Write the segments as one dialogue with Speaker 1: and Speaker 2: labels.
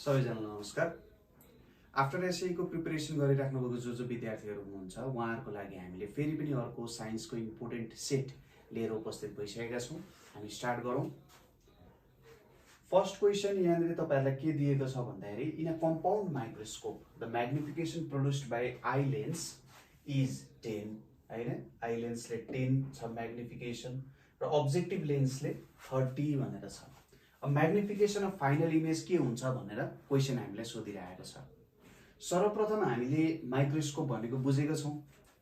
Speaker 1: सबैजनालाई नमस्कार। After SA को प्रिपरेसन गरिराख्नुभएको जो विद्यार्थीहरू हुनुहुन्छ उहाँहरूको लागि हामीले फेरि पनि अर्को साइन्सको इम्पोर्टेन्ट सेट लिएर उपस्थित भइसकेका छौँ। हामी स्टार्ट गरौँ। फर्स्ट क्वेसन यहाँनिर तपाईहरुलाई के दिएको छ भन्दाखेरि in a compound microscope the magnification produced by eye lens is 10 हैन। आई लेन्सले 10 छ म्याग्निफिकेसन र अब्जेक्टिभ लेन्सले 30 भनेर छ। अब म्याग्निफिकेसन अफ फाइनल इमेज के हुन्छ भनेर क्वेसन हामीलाई सोधिरहेको छ। सर्वप्रथम हामीले माइक्रोस्कोप भनेको बुझेको छौं।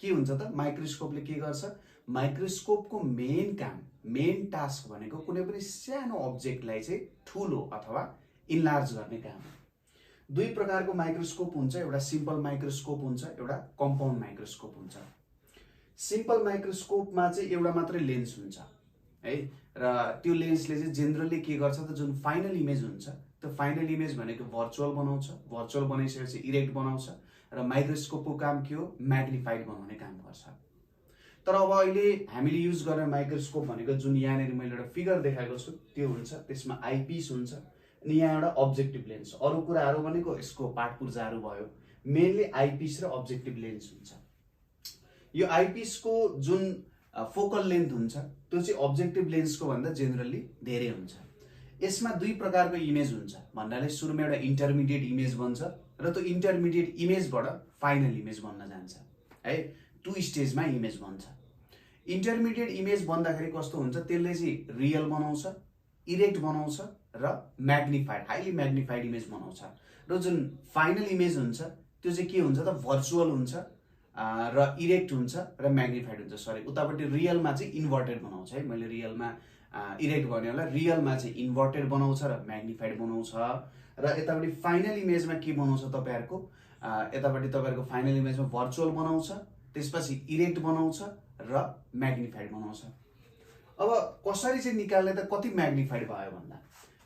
Speaker 1: के हुन्छ त माइक्रोस्कोपले के गर्छ? माइक्रोस्कोपको मेन काम, मेन टास्क भनेको कुनै पनि सानो अब्जेक्टलाई चाहिँ ठूलो अथवा इन्लार्ज गर्ने काम हो। दुई प्रकारको माइक्रोस्कोप हुन्छ, एउटा सिम्पल माइक्रोस्कोप हुन्छ, एउटा कम्पाउन्ड माइक्रोस्कोप हुन्छ। सिम्पल माइक्रोस्कोपमा चाहिँ एउटा मात्रै लेन्स हुन्छ है, र त्यो लेन्सले चाहिँ जेनरली के गर्छ त जुन फाइनल इमेज हुन्छ त्यो फाइनल इमेज भनेको भर्चुअल बनाउँछ, भर्चुअल बनाइसकेपछि इरेक्ट बनाउँछ र माइक्रोस्कोपको काम के हो? म्याग्निफाइड बनाउने काम गर्छ। तर अब अहिले हामीले युज गर्ने माइक्रोस्कोप भनेको जुन यहाँनिर मैले एउटा फिगर देखाएको छु त्यो हुन्छ, त्यसमा आइपिस हुन्छ अनि यहाँ एउटा अब्जेक्टिभ लेन्स। अरु कुराहरु भनेको यसको पाटपुर्जाहरु भयो, मेनली आइपिस र अब्जेक्टिभ लेन्स हुन्छ। यो आइपिसको जुन फोकल लेन्थ हुन्छ त्यो चाहिँ अब्जेक्टिभ लेन्सको भन्दा जेनरली धेरै हुन्छ। यसमा दुई प्रकारको इमेज हुन्छ भन्नाले सुरुमा एउटा इन्टरमिडिएट इमेज बन्छ र त्यो इन्टरमिडिएट इमेजबाट फाइनल इमेज बन्न जान्छ है। टु स्टेजमा इमेज बन्छ। इन्टरमिडिएट इमेज बन्दाखेरि कस्तो हुन्छ? त्यसले चाहिँ रियल बनाउँछ, इरेक्ट बनाउँछ र म्याग्निफाइड, हाइली म्याग्निफाइड इमेज बनाउँछ। र जुन फाइनल इमेज हुन्छ त्यो चाहिँ के हुन्छ त? भर्चुअल हुन्छ र इरेक्ट हुन्छ र म्याग्निफाइड हुन्छ। सरी, उतापट्टि रियलमा चाहिँ इन्भर्टेड बनाउँछ है। मैले रियलमा इरेक्ट भने होला, रियलमा चाहिँ इन्भर्टेड बनाउँछ र म्याग्निफाइड बनाउँछ। र यतापट्टि फाइनल इमेजमा के बनाउँछ तपाईहरुको? यतापट्टि तपाईहरुको फाइनल इमेजमा भर्चुअल बनाउँछ, त्यसपछि इरेक्ट बनाउँछ र म्याग्निफाइड बनाउँछ। अब कसरी चाहिँ निकाल्ने त कति म्याग्निफाइड भयो भन्दा,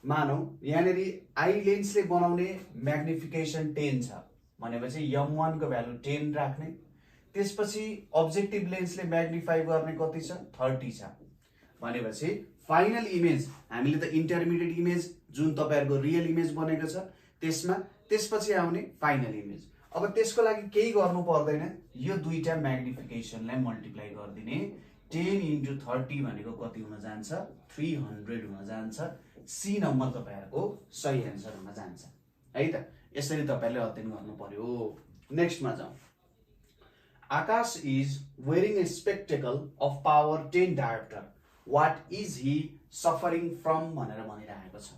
Speaker 1: मानौ यहाँनेरि आई लेन्सले बनाउने म्याग्निफिकेसन 10 छ भनेपछि m1 को भ्यालु 10 राख्ने, त्यसपछि अब्जेक्टिभ लेन्सले म्याग्निफाई गर्ने कति छ? 30 छ भनेपछि फाइनल इमेज हामीले त इन्टरमिडिएट इमेज जुन तपाईहरुको रियल इमेज बनेको छ त्यसमा, त्यसपछि आउने फाइनल इमेज। अब त्यसको लागि केही गर्नु पर्दैन, यो दुईटा म्याग्निफिकेसनलाई मल्टिप्लाई गर्दिने। 10 into 30 भनेको कति हुन जान्छ? 300 हुन जान्छ। सी नम्बर तपाईहरुको सही आन्सर हुन जान्छ है त। यसरी तपाईहरुले अध्ययन गर्नु पर्यो। नेक्स्टमा जाउँ। Akash is wearing a spectacle of power 10 diopter. What is he suffering from भनेर भनिरहेको छ।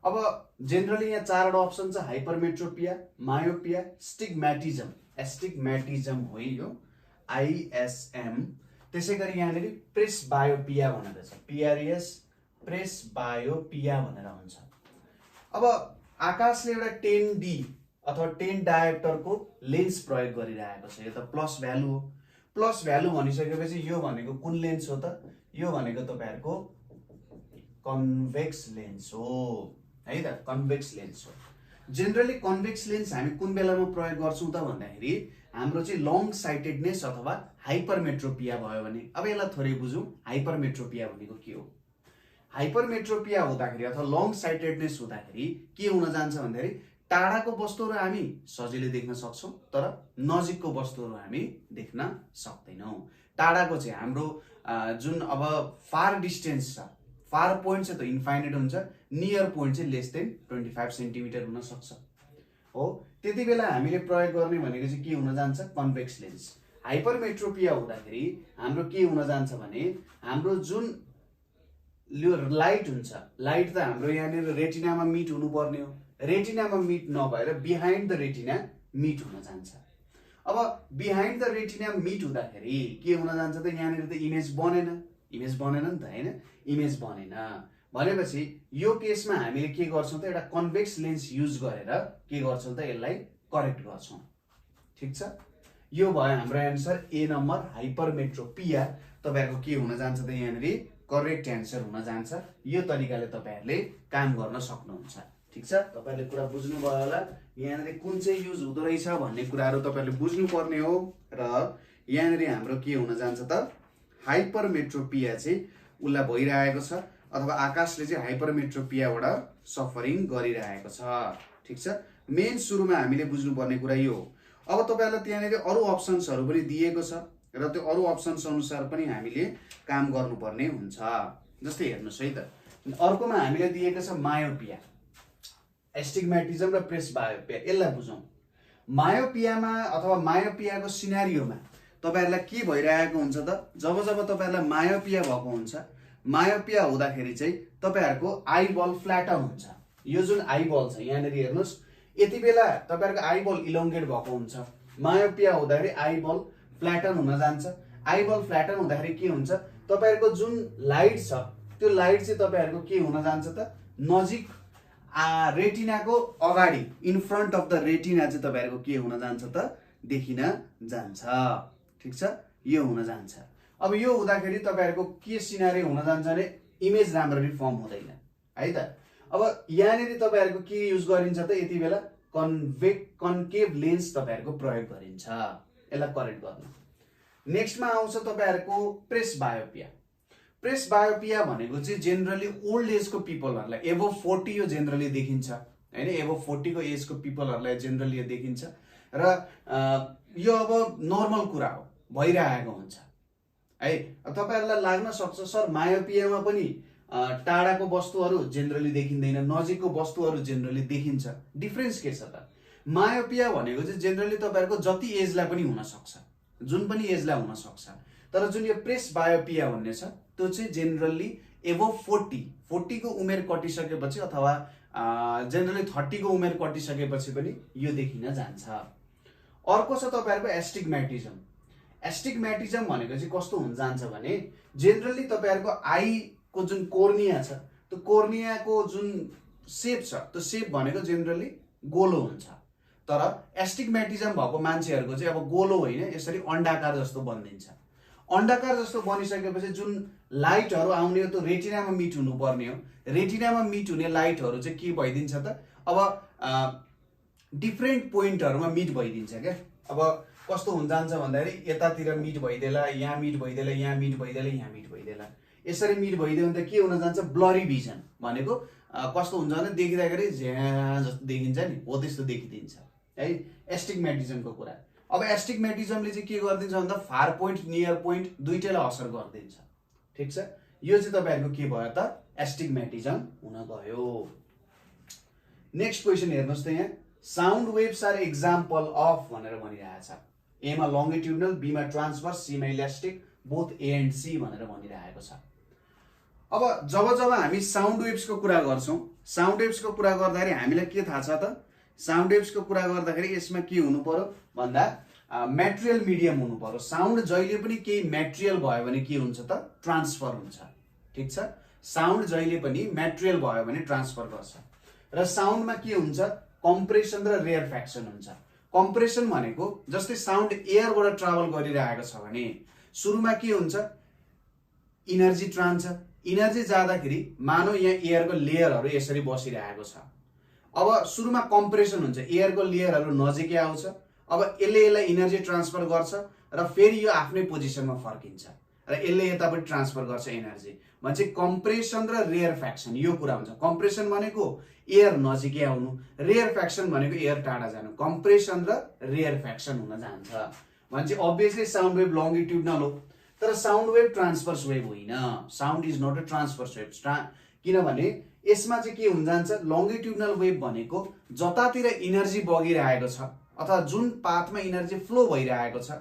Speaker 1: अब जेनरली यहाँ चारवटा अप्सन छ, हाइपरमेट्रोपिया, मायोपिया, स्टिग्म्याटिजम। एस्टिग्म्याटिजम हो यो, आइएसएम। त्यसैगरी यहाँनिर प्रेसबायोपिया भनेर छ, पिआरएस प्रेसबायोपिया भनेर हुन्छ। अब आकाशले एउटा 10D अथवा 10 डायोप्टरको लेन्स प्रयोग गरिरहेको छ। यो त प्लस भ्यालु हो। प्लस भ्यालु भनिसकेपछि यो भनेको कुन लेन्स हो त? यो भनेको तपाईहरुको कन्भेक्स लेन्स हो है त, कन्भेक्स लेन्स हो। जेनरली कन्भेक्स लेन्स हामी कुन बेलामा प्रयोग गर्छौं त भन्दाखेरि हाम्रो चाहिँ लङ साइटेडनेस अथवा हाइपरमेट्रोपिया भयो भने। अब यसलाई थोरै बुझौं, हाइपरमेट्रोपिया भनेको के हो? हाइपरमेट्रोपिया हुँदाखेरि अथवा लङ साइटेडनेस हुँदाखेरि के हुन जान्छ भन्दाखेरि टाढाको वस्तुहरु हामी सजिलै देख्न सक्छौं तर नजिकको वस्तुहरु हामी देख्न सक्दैनौं। टाढाको चाहिँ हाम्रो जुन अब फार डिस्टेन्स छ, फार पोइन्ट चाहिँ त इन्फाइनाइट हुन्छ, नियर पोइन्ट चाहिँ लेस देन 25 सेन्टिमिटर हुन सक्छ हो। त्यति बेला हामीले प्रयोग गर्ने भनेको चाहिँ के हुन जान्छ? Convex lens. हाइपरमेट्रोपिया हुँदाखेरि हाम्रो के हुन जान्छ भने हाम्रो जुन लाइट हुन्छ, लाइट त हाम्रो यहाँनिर रेटिनामा मिट हुनुपर्ने हो, रेटिनामा मिट नभएर बिहाइन्ड द रेटिना मिट हुन जान्छ। अब बिहाइन्ड द रेटिना मिट हुँदाखेरि के हुन जान्छ त? यहाँनिर त इमेज बनेन, इमेज बनेन नि त हैन, इमेज बनेन भनेपछि यो केसमा हामीले के गर्छौं त? एउटा कन्भेक्स लेन्स युज गरेर के गर्छौं त? यसलाई करेक्ट गर्छौं। ठीक छ, यो भयो हाम्रो आन्सर ए नम्बर, हाइपरमेट्रोपिया। तपाईहरुको के हुन जान्छ त? यहाँनिर करेक्ट आन्सर हुन जान्छ। यो तरिकाले तपाईहरुले काम गर्न सक्नुहुन्छ। ठीक छ, तपाईहरुले कुरा बुझ्नु भयो होला। यहाँनिर कुन चाहिँ युज हुँदो रहेछ भन्ने कुराहरु तपाईहरुले बुझ्नु पर्ने हो। र यहाँनिर हाम्रो के हुन जान्छ त? हाइपरमेट्रोपिया चाहिँ उल्ला भइरहेको छ अथवा आकाशले चाहिँ हाइपरमेट्रोपियाबाट सफरिङ गरिरहेको छ। ठिक छ। मेन सुरुमा हामीले बुझ्नुपर्ने कुरा यो हो। अब तपाईहरुलाई त्यहाँनेर अरु अप्सन्सहरु पनि दिएको छ र त्यो अरु अप्सन्स अनुसार पनि हामीले काम गर्नुपर्ने हुन्छ। जस्तै हेर्नुस् है त, अर्कोमा हामीले दिएको छ मायोपिया, एस्टिग्मेटिजम र प्रेसबायोपिया। यसलाई बुझौं। मायोपियामा अथवा मायोपियाको सिनारियोमा तपाईहरुलाई के भइरहेको हुन्छ त, जब तपाईहरुलाई मायोपिया भएको हुन्छ, मायोपिया हुँदाखेरि चाहिँ तपाईहरुको आईबल फ्ल्याटन हुन्छ। यो जुन आईबल छ यहाँनेर हेर्नुस्, यति बेला तपाईहरुको आईबल इलोंगेट भएको हुन्छ। मायोपिया हुँदाखेरि आईबल फ्ल्याटन हुन जान्छ। आईबल फ्ल्याटन हुँदाखेरि के हुन्छ, तपाईहरुको जुन लाइट छ त्यो लाइट चाहिँ तपाईहरुको के हुन जान्छ त, नजिक रेटिनाको अगाडि, in front of the retina चाहिँ तपाईहरुको के हुन जान्छ त, देखिन जान्छ। ठीक छ, यो हुन जान्छ। अब यो हुँदाखेरि तपाईहरुको के सिनारी हुन जान्छ भने इमेज राम्ररी फर्म हुँदैन है त। अब यहाँनेरि तपाईहरुको के युज गरिन्छ त, यति बेला कन्केभ लेन्स तपाईहरुको प्रयोग गरिन्छ यसलाई करेक्ट गर्न। नेक्स्टमा आउँछ तपाईहरुको प्रेसबायोपिया। प्रेसबायोपिया भनेको चाहिँ जेनरली ओल्ड एजको पिपलहरुलाई, एबोभ 40 यो जेनरली देखिन्छ हैन, एबोभ 40 को एजको पिपलहरुलाई जेनरली यो देखिन्छ र यो अब नर्मल कुरा हो, भइरहेको हुन्छ है। तपाईहरुलाई लाग्न सक्छ सर मायोपियामा पनि टाढाको वस्तुहरु जेनरली देखिँदैन, नजिकको वस्तुहरु जेनरली देखिन्छ। डिफरेन्स के छ त, मायोपिया भनेको चाहिँ जेनरली तपाईहरुको जति एजलाई पनि हुन सक्छ, जुन पनि एजलाई हुन सक्छ। तर जुन यो प्रेसबायोपिया भन्ने छ त्यो चाहिँ जेनरली एबोभ 40 को उमेर कटिसकेपछि अथवा जेनरली 30 को उमेर कटिसकेपछि पनि यो देखिन जान्छ। अर्को छ तपाईहरुको एस्टिग्मेटिजम। एस्टिग्मेटिजम भनेको चाहिँ कस्तो हुन जान्छ भने जेनरली तपाईहरुको आई को जुन कोर्निया छ त्यो कोर्नियाको जुन शेप छ त्यो शेप भनेको जेनरली गोलो हुन्छ। तर एस्टिग्मेटिजम भएको मान्छेहरुको चाहिँ अब गोलो होइन, यसरी अंडाकार जस्तो बनिन्छ। अंडाकार जस्तो बनिसकेपछि जुन लाइटहरु आउने हो त्यो रेटिनामा मिट हुनु पर्ने हो। रेटिनामा मिट हुने लाइटहरु चाहिँ के भइदिन्छ त, अब डिफरेन्ट पोइन्टहरुमा मिट भइदिन्छ क्या। अब कस्तो हुन जान्छ भन्दाखेरि यतातिर मिट भइदेला, यहाँ मिट भइदेला, यहाँ मिट भइदेला, यहाँ मिट भइदेला, यसरी मिट भइदियो भने त के हुन जान्छ, ब्लरी भिजन भनेको कस्तो हुन्छ भने देखिँदाखेरि झ्या जस्तो देखिन्छ नि, हो त्यस्तो देखिदिन्छ है, एस्टिग्मेटिजमको कुरा। अब एस्टिग्मेटिजमले चाहिँ के गर्दिन्छ भन्दा फार पोइन्ट नियर पोइन्ट दुईटैलाई असर गरिदिन्छ। ठीक छ, यो चाहिँ तपाईहरुको के भयो त, एस्टिग्मेटिजम हुन गयो। नेक्स्ट क्वेशन हेर्नुस् त, यहाँ sound waves are example of भनेर भनिरहेको छ। ए मा लंगिट्युडनल, बी मा ट्रान्सभर्स, सी मा elastic, both A and C भनेर भनिरहेको छ। अब जब हामी साउन्ड वेव्सको कुरा गर्छौं, साउन्ड वेव्सको कुरा गर्दाखेरि हामीलाई के थाहा छ त, साउन्ड वेव्सको कुरा गर्दाखेरि यसमा के हुनु पर्यो भन्दा मेटेरियल मिडियम हुनु पर्यो। साउन्ड जहिले पनि केही मेटेरियल भयो भने के हुन्छ त, ट्रान्सफर हुन्छ। ठीक छ, साउन्ड जहिले पनि मेटेरियल भयो भने ट्रान्सफर गर्छ। र साउन्डमा के हुन्छ, कम्प्रेसन र रेयरफेक्सन हुन्छ। कम्प्रेसन भनेको जस्तै साउन्ड एयरबाट ट्राभल गरिरहेको छ भने सुरुमा के हुन्छ, इनर्जी ट्रान्छ। इनर्जी जाँदाखेरि मानौ यहाँ एयरको लेयरहरु यसरी बसिरहेको छ। अब सुरुमा कम्प्रेसन हुन्छ, एयरको लेयरहरु नजिकै आउँछ। अब यसले यसलाई इनर्जी ट्रान्सफर गर्छ र फेरि यो आफ्नै पोजिसनमा फर्किन्छ र यसले यतापट्टि ट्रान्सफर गर्छ एनर्जी। भन्छ कम्प्रेसन र रेयरफेक्सन, यो कुरा हुन्छ। कम्प्रेसन भनेको एयर नजिकै आउनु, रेयरफेक्सन भनेको एयर टाढा जानु। कम्प्रेसन र रेयरफेक्सन हुन जान्छ। भन्छ अभियसली साउन्ड वेभ लंगिट्युडनल हो, तर साउन्ड वेभ ट्रान्सभर्स वेभ होइन। Sound is not a transverse wave, किनभने यसमा चाहिँ के हुन जान्छ, लंगिट्युडनल वेभ भनेको जतातिर इनर्जी बगिरहेको छ अथवा जुन पाथमा इनर्जी फ्लो भइरहेको छ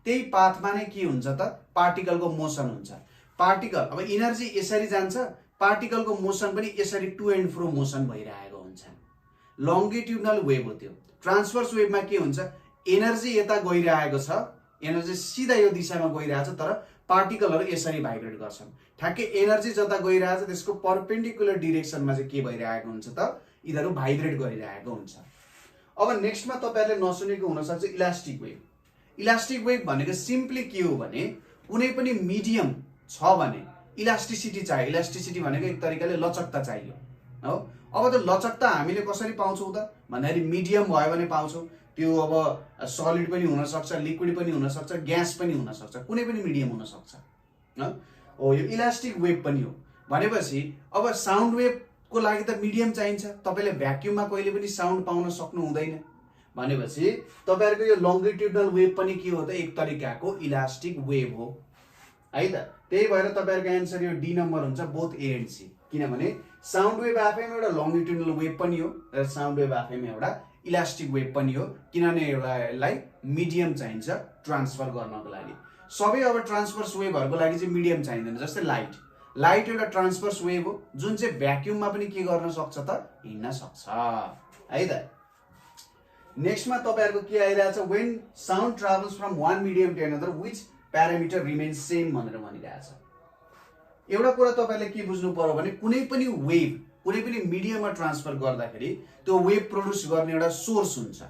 Speaker 1: त्यही पाथमा नै के हुन्छ त, पार्टिकलको मोसन हुन्छ। पार्टिकल अब इनर्जी यसरी जान्छ, पार्टिकलको मोसन पनि यसरी टु एन्ड फ्रो मोसन भइरहेको हुन्छ। लंगिट्युडनल वेभ हो त्यो। ट्रान्सभर्स वेभमा के हुन्छ, एनर्जी यता गइरहेको छ, एनर्जी सिधा यो दिशामा गइरहेछ, तर पार्टिकलहरु यसरी भाइब्रेट गर्छन्। ठ्याक्कै एनर्जी जता गइरहेछ त्यसको परपेन्डिकुलर डाइरेक्सनमा चाहिँ के भइरहेको हुन्छ त, यिनीहरु भाइब्रेट गरिरहेको हुन्छ। अब नेक्स्टमा तपाईहरुले नसुनेको हुन सक्छ इलास्टिक वेभ। इलास्टिक वेभ भनेको सिम्पली के हो भने कुनै पनि मिडियम छ भने इलास्टिसिटी चाहियो। इलास्टिसिटी भनेको एक तरिकाले लचकता चाहियो हो। अब त्यो लचकता हामीले कसरी पाउँछौं त भन्दाखेरि मिडियम भयो भने पाउँछौं। त्यो अब सलिड पनि हुन सक्छ, लिक्विड पनि हुन सक्छ, ग्यास पनि हुन सक्छ, कुनै पनि मिडियम हुन सक्छ हो। यो इलास्टिक वेभ पनि हो। भनेपछि अब साउन्ड वेभ को लागि त मिडियम चाहिन्छ। तपाईले भ्याक्युममा कहिले पनि साउन्ड पाउन सक्नु हुँदैन भनेपछि तपाईहरुको यो लंगिट्युडनल वेभ पनि के हो त एक तरिकाको इलास्टिक वेभ हो है त। त्यही भएर तपाईहरुको आन्सर यो डी नम्बर हुन्छ बोथ ए एन्ड सी, किनभने साउन्ड वेभ आफैमा एउटा लंगिट्युडनल वेभ पनि हो र साउन्ड वेभ आफैमा एउटा इलास्टिक वेभ पनि हो, किनभने एउटालाई मिडियम चाहिन्छ ट्रान्सफर गर्नको लागि। सबै अब ट्रान्सभर्स वेभहरुको लागि चाहिँ मिडियम चाहिँदैन। जस्तै लाइट एउटा ट्रान्सभर्स वेभ हो जुन चाहिँ भ्याक्युममा पनि के गर्न सक्छ त हिँड्न सक्छ है त। नेक्स्टमा तपाईहरुको के आइरहेछ, when sound travels from one medium to another which parameter remains same भनेर भनिरहेछ। एउटा कुरा तपाईहरुले के बुझ्नु पर्यो भने कुनै पनि वेभ कुनै पनि मिडियममा ट्रान्सफर गर्दाखेरि त्यो वेभ प्रोड्युस गर्ने एउटा सोर्स हुन्छ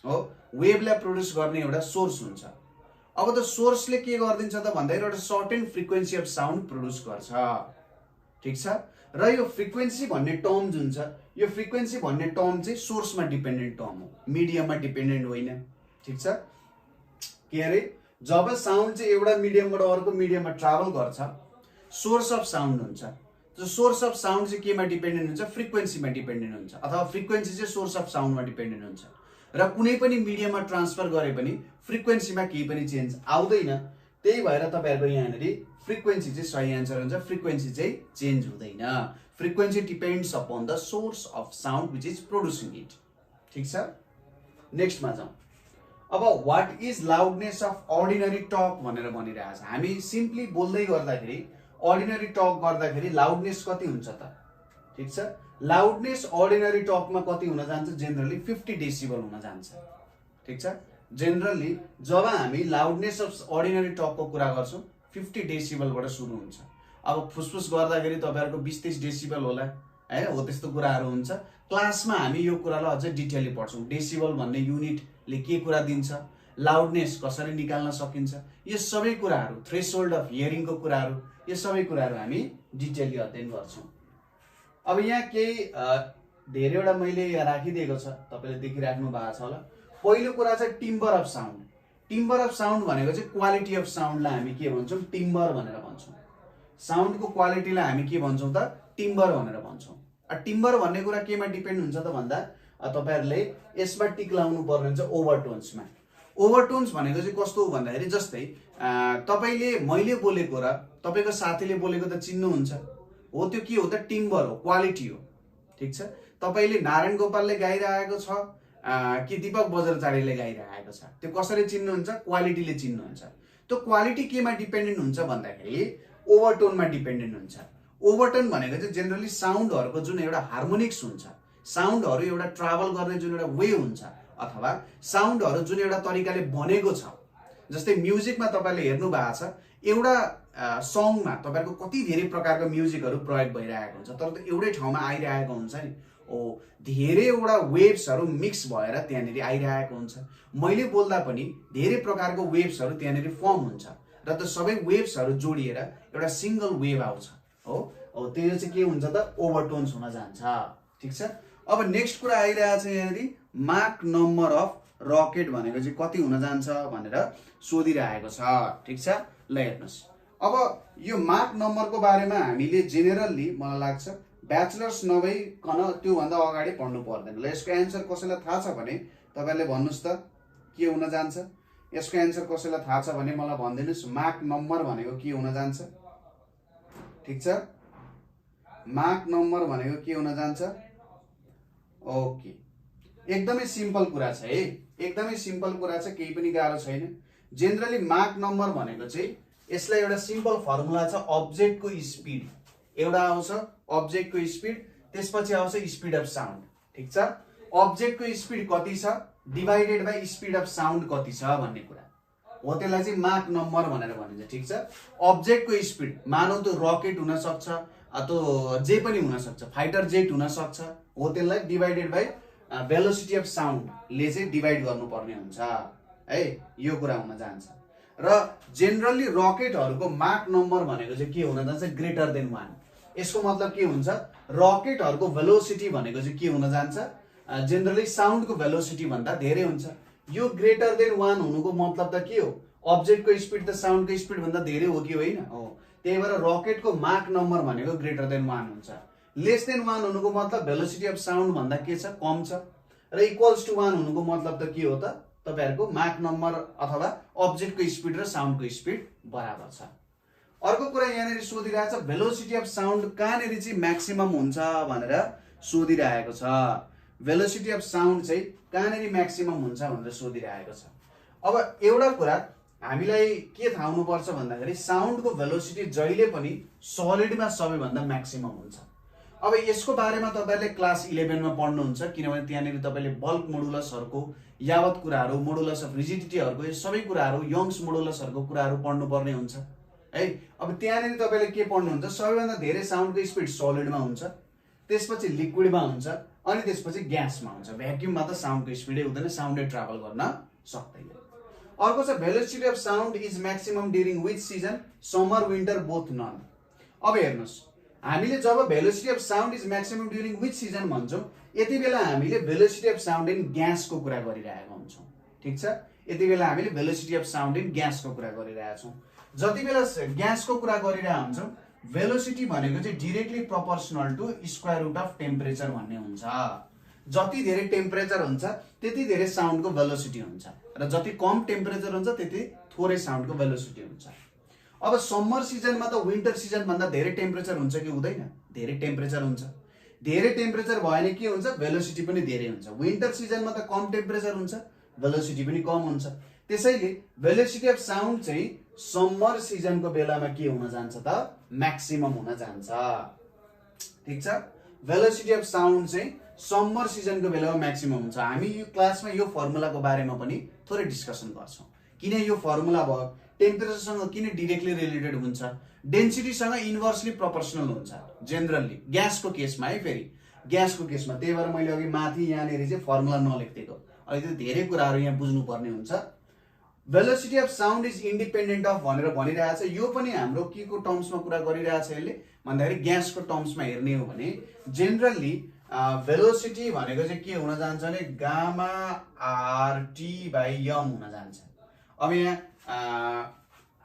Speaker 1: हो, वेभलाई प्रोड्युस गर्ने एउटा सोर्स हुन्छ। अब त सोर्सले के गर्दिन्छ त भन्दाखेरि एउटा certain frequency of sound produce गर्छ, ठीक छ। र यो फ्रिक्वेन्सी भन्ने टर्म जुन छ, यो फ्रिक्वेन्सी भन्ने टर्म चाहिँ सोर्समा डिपेन्डेन्ट टर्म हो, मिडियममा डिपेन्डेन्ट होइन, ठीक छ। के अरे जब साउन्ड चाहिँ एउटा मिडियमबाट अर्को मिडियममा ट्राभल गर्छ सोर्स अफ साउन्ड हुन्छ। जो सोर्स अफ साउन्ड चाहिँ केमा डिपेन्डेन्ट हुन्छ, फ्रिक्वेन्सीमा डिपेन्डेन्ट हुन्छ, अथवा फ्रिक्वेन्सी चाहिँ सोर्स अफ साउन्डमा डिपेन्डेन्ट हुन्छ। र कुनै पनि मिडियममा ट्रान्सफर गरे पनि फ्रिक्वेन्सीमा केही पनि चेन्ज आउँदैन। त्यही भएर तपाईहरुको यहाँनेरि फ्रिक्वेन्सी चाहिँ सही आन्सर हुन्छ, फ्रिक्वेन्सी चाहिँ चेन्ज हुँदैन। Frequency depends upon the source of sound which is producing it, ठीक छ। नेक्स्टमा जाउँ। अब what is loudness of ordinary talk भनेर भनिरहेछ। हामी सिम्पली बोल्दै गर्दाखेरि अर्डिनरी टक गर्दाखेरि लाउडनेस कति हुन्छ त, ठीक छ। लाउडनेस अर्डिनरी टकमा कति हुन जान्छ, जेनरली 50 डेसिबल हुन जान्छ, ठीक छ। जेनरली जब हामी लाउडनेस अफ अर्डिनरी टकको कुरा गर्छौं 50 डेसिबलबाट सुरु हुन्छ। अब फुसफुस गर्दाखेरि तपाईहरुको 20-30 डेसिबल होला है, हो त्यस्तो कुराहरु हुन्छ। क्लासमा हामी यो कुरालाई अझै डिटेलली पढ्छौं, डेसिबल भन्ने युनिटले के कुरा दिन्छ, लाउडनेस कसरी निकाल्न सकिन्छ, यो सबै कुराहरु, थ्रेशोल्ड अफ हियरिङको कुराहरु, यो सबै कुराहरु हामी डिटेलली अध्ययन गर्छौं। अब यहाँ केही धेरैवटा मैले यहाँ राखिदिएको छ, तपाईले देखिराख्नु भएको छ होला। पहिलो कुरा चाहिँ timber of sound. Timber of sound भनेको चाहिँ क्वालिटी अफ साउन्डलाई हामी के भन्छौं, टिम्बर भनेर भन्छौं। साउन्डको क्वालिटीलाई हामी के भन्छौं त, टिम्बर भनेर भन्छौं। टिम्बर भन्ने कुरा केमा डिपेन्ड हुन्छ त भन्दा तपाईहरुले यसमा टिक लाउनु पर्ने हुन्छ ओभरटोन्समा। ओभरटोन्स भनेको चाहिँ कस्तो हो भन्दाखेरि जस्तै तपाईले मैले बोलेको र तपाईको साथीले बोलेको त चिन्नुहुन्छ हो, त्यो के हो त टिम्बर हो, क्वालिटी हो, ठीक छ। तपाईले नारायण गोपालले गाइरहेको छ कि दीपक बज्रचार्यले गाइरहेको छ, त्यो कसरी चिन्नुहुन्छ, क्वालिटीले चिन्नुहुन्छ। त्यो क्वालिटी केमा डिपेन्डेन्ट हुन्छ भन्दाखेरि ओभरटोनमा डिपेन्डेन्ट हुन्छ। ओभरटोन भनेको चाहिँ जेनरली साउन्डहरुको जुन एउटा हार्मोनिक्स हुन्छ, साउन्डहरु एउटा ट्राभल गर्ने जुन एउटा वे हुन्छ, अथवा साउन्डहरु जुन एउटा तरिकाले बनेको छ। जस्तै म्युजिकमा तपाईले हेर्नु भएको छ एउटा सङमा तपाईहरुको कति धेरै प्रकारको म्युजिकहरु प्रयोग भइरहेको हुन्छ, तर त्यो एउटै ठाउँमा आइरहेको हुन्छ नि, ओ धेरैवटा वेभ्सहरु मिक्स भएर त्यहाँनेरि आइरहेको हुन्छ। मैले बोल्दा पनि धेरै प्रकारको वेभ्सहरु त्यहाँनेरि फर्म हुन्छ र त्यो सबै वेभ्सहरु जोडिएर एउटा सिंगल वेभ आउँछ हो, त्यो चाहिँ के हुन्छ त ओभरटोन्स हुन जान्छ, ठीक छ। अब नेक्स्ट कुरा आइरहेछ यहाँनेरि माक नम्बर अफ रकेट भनेको चाहिँ कति हुन जान्छ भनेर सोधिरहेको छ, ठीक छ। ल हेर्नुस्, अब यो माक नम्बरको बारेमा हामीले जेनेरली मलाई लाग्छ ब्याचलर्स नभइकन त्यो भन्दा अगाडि पढ्नु पर्दैन। ल यसको आन्सर कसैलाई थाहा छ भने तपाईले भन्नुस् त के हुन जान्छ। यसको आन्सर कसैलाई थाहा छ भने मलाई भनिदिनुस्, माक नम्बर भनेको के हुन जान्छ, ठीक छ। माक नम्बर भनेको के हुन जान्छ, ओके, एकदमै सिम्पल कुरा छ है, एकदमै सिम्पल कुरा छ, केही पनि गाह्रो छैन। जेनरली माक नम्बर भनेको चाहिँ यसलाई एउटा सिम्पल फर्मुला छ, अब्जेक्टको स्पिड एउटा आउँछ, अब्जेक्टको स्पिड, त्यसपछि आउँछ स्पिड अफ साउन्ड, ठीक छ। अब्जेक्टको स्पिड कति छ divided by speed of sound कति छ भन्ने कुरा हो, त्यसलाई चाहिँ माक नम्बर भनेर भनिन्छ, ठीक छ। अब्जेक्टको स्पिड मानौ त्यो रकेट हुन सक्छ, अथवा जे पनि हुन सक्छ, फाइटर जेट हुन सक्छ हो, त्यसलाई डिवाइडेड बाइ भेलोसिटी अफ साउन्डले चाहिँ डिवाइड गर्नुपर्ने हुन्छ है, यो कुरा हुन जान्छ। र जेनरली रकेटहरुको माक नम्बर भनेको चाहिँ के हुन जान्छ, ग्रेटर देन 1। यसको मतलब के हुन्छ, रकेटहरुको भेलोसिटी भनेको चाहिँ के हुन जान्छ, जेनरली साउन्डको भेलोसिटी भन्दा धेरै हुन्छ। यो ग्रेटर देन 1 हुनुको मतलब त के हो, अब्जेक्टको स्पिड त साउन्डको स्पिड भन्दा धेरै हो कि होइन, हो। त्यही भएर रकेटको माक नम्बर भनेको ग्रेटर देन 1 हुन्छ। लेस देन 1 हुनुको मतलब भेलोसिटी अफ साउन्ड भन्दा के छ, कम छ, र इक्वल्स टु 1 हुनुको मतलब त के हो त, तपाईहरुको माक नम्बर अथवा अब्जेक्टको स्पिड र साउन्डको स्पिड बराबर छ। अर्को कुरा यहाँनिर सोधिरहेछ भेलोसिटी अफ साउन्ड कहाँनिर चाहिँ म्याक्सिमम हुन्छ भनेर सोधिरहेको छ। भेलोसिटी अफ साउन्ड चाहिँ कहाँनिर म्याक्सिमम हुन्छ भनेर सोधिरहेको छ। अब एउटा कुरा हामीलाई के थाहा हुनुपर्छ भन्दाखेरि साउन्डको भेलोसिटी जहिले पनि सलिडमा सबैभन्दा म्याक्सिमम हुन्छ। अब यसको बारेमा तपाईहरुले क्लास 11 मा पढ्नुहुन्छ, किनभने त्यहाँनिर तपाईले बल्क मोडुलसहरुको यावत कुराहरु, मोडुलस अफ रिजिडिटीहरुको यो सबै कुराहरु, यंग्स मोडुलसहरुको कुराहरु पढ्नु पर्ने हुन्छ है। अब त्यहाँनिर तपाईले के पढ्नुहुन्छ, सबैभन्दा धेरै साउन्डको स्पिड सलिडमा हुन्छ, त्यसपछि लिक्विडमा हुन्छ, अनि त्यसपछि ग्यासमा हुन्छ। भ्याक्युममा त साउन्डको स्पिडै हुँदैन, साउन्डले ट्राभल गर्न सक्दैन। अर्को छ velocity of sound is maximum during which season, summer winter both none. अब हेर्नुस्, हामीले जब velocity of sound is maximum during which season भन्छौं, यति बेला हामीले भेलोसिटी अफ साउन्ड इन ग्यासको कुरा गरिरहेका हुन्छौं। ठीक छ, यति बेला हामीले भेलोसिटी अफ साउन्ड इन ग्यासको कुरा गरिरहेका छौं। जति बेला ग्यासको कुरा गरिरहेका हुन्छौं, भेलोसिटी भनेको चाहिँ directly proportional to square root of temperature भन्ने हुन्छ। जति धेरै टेम्परेचर हुन्छ त्यति धेरै साउन्डको भेलोसिटी हुन्छ, र जति कम टेम्परेचर हुन्छ त्यति थोरै साउन्डको भेलोसिटी हुन्छ। अब समर सिजनमा त विन्टर सिजन भन्दा धेरै टेम्परेचर हुन्छ कि हुँदैन? धेरै टेम्परेचर हुन्छ। धेरै टेम्परेचर भयो भने के हुन्छ, भेलोसिटी पनि धेरै हुन्छ। विन्टर सिजनमा त कम टेम्परेचर हुन्छ, भेलोसिटी पनि कम हुन्छ। त्यसैले भेलोसिटी अफ साउन्ड चाहिँ समर सिजनको बेलामा के हुन जान्छ त, म्याक्सिमम हुन जान्छ। ठीक छ, भेलोसिटी अफ साउन्ड चाहिँ समर सिजनको बेलामा म्याक्सिमम हुन्छ। हामी यो क्लासमा यो फर्मुलाको बारेमा पनि थोरै डिस्कसन गर्छौं। किन यो फर्मुला भयो, टेम्परेचरसँग किन डाइरेक्टली रिलेटेड हुन्छ, डेन्सिटीसँग इन्भर्सली प्रोपोर्सनल हुन्छ जेनरली ग्यासको केसमा है। फेरि ग्यासको केसमा त्यही भएर मैले अघि माथि यहाँनिर चाहिँ फर्मुला नलेख्दिएको, अलिकति धेरै कुराहरू यहाँ बुझ्नुपर्ने हुन्छ। Velocity of sound is independent of भनेर भनिरहेछ, यो पनि हाम्रो के को टर्म्समा कुरा गरिरहेछ यसले भन्दाखेरि ग्यासको टर्म्समा हेर्ने हो भने जेनरली भेलोसिटी भनेको चाहिँ के हुन जान्छ भने गामा आरटी बाइ यम हुन जान्छ। अब यहाँ